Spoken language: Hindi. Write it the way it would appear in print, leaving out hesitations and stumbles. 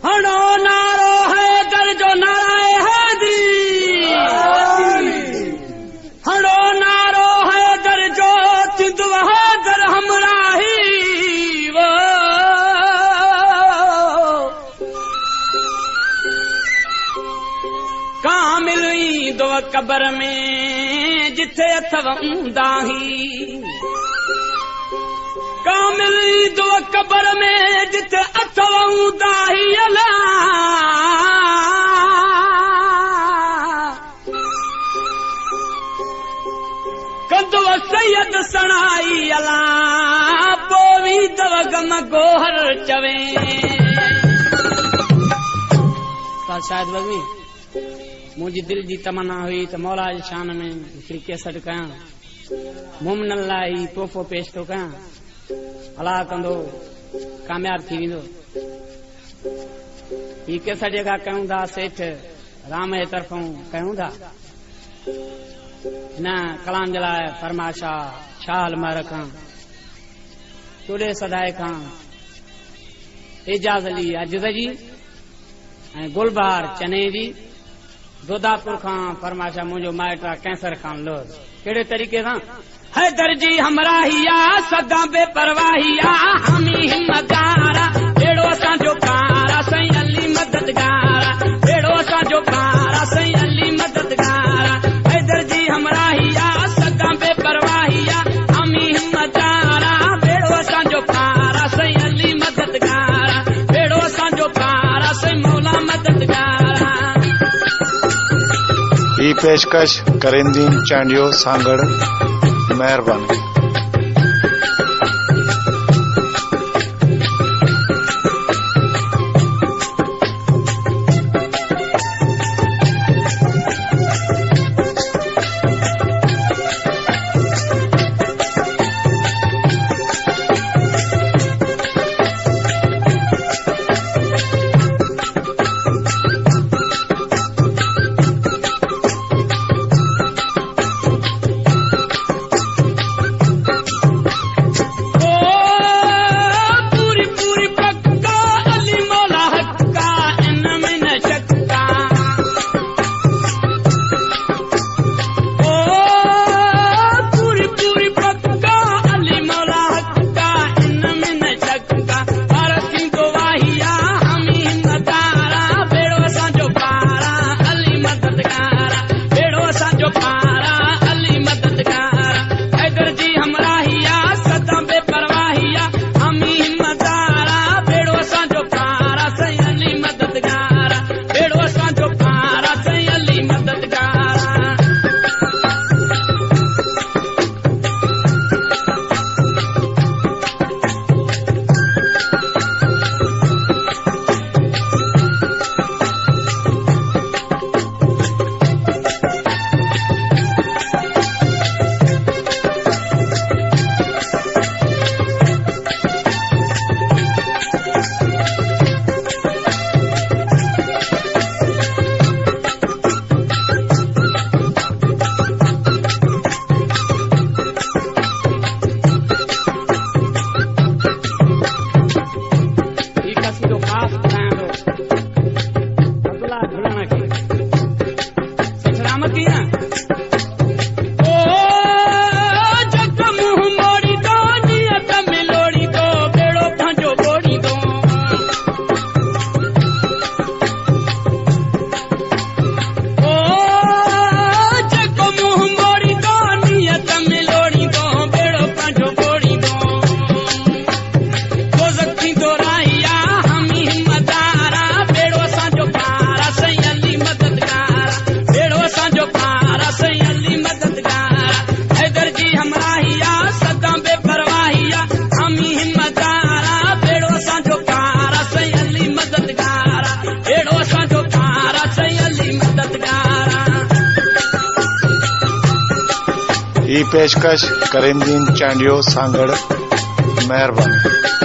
हड़ो नारो है दर जो नाराए हैदरी हड़ो नारो है दर जो तिंदु है दर हमराही वो कामिल दो कबर में जिथे अथव दाही कामिल दो कबर में जिथे अथव दाही अला कंदो सैयद सणाई अला पोवी दव गम गोहर चवे शायद बगवी मुझी दिल जी तमन्ना हुई तो मौला जी शान में हिकिड़ी कैसेट कयां मुमनन लाइ तोहफ़ो पेश थो कयां अला कंदो कामयाब थी वेंदो ही कैसेट जेका कयूं था सेठ राम जे तरफ़ों कयूं था हिन कलाम जे लाइ फरमाशा शाह महर खां चोॾे सदाए खां एजाज़ अली अजद जी ऐं गुलबहार चने जी जोधापुर खां फरमाशा मुंहिंजो माइट कैंसर खां लोज कहिड़े तरीक़े सां हैदर जी हमराहिया सदा बेपरवाहिया हामी हिम्मतगारा अहिड़ो असांजो कारा साईं अली मददगारा अहिड़ो असांजो कारा साईं अली मददगारा हैदर जी हमराहिया सदा बेपरवाहिया हामी हिम्मतगारा अहिड़ो असांजो कारा साईं अली मददगारा अहिड़ो असांजो कारा साईं मौला मददगारा ही पेशकश करींदीन चांडियो सांगड़ मेहरबानी। ही पेशकश करींदीन चांडियो सांगड़ मेहरबानी।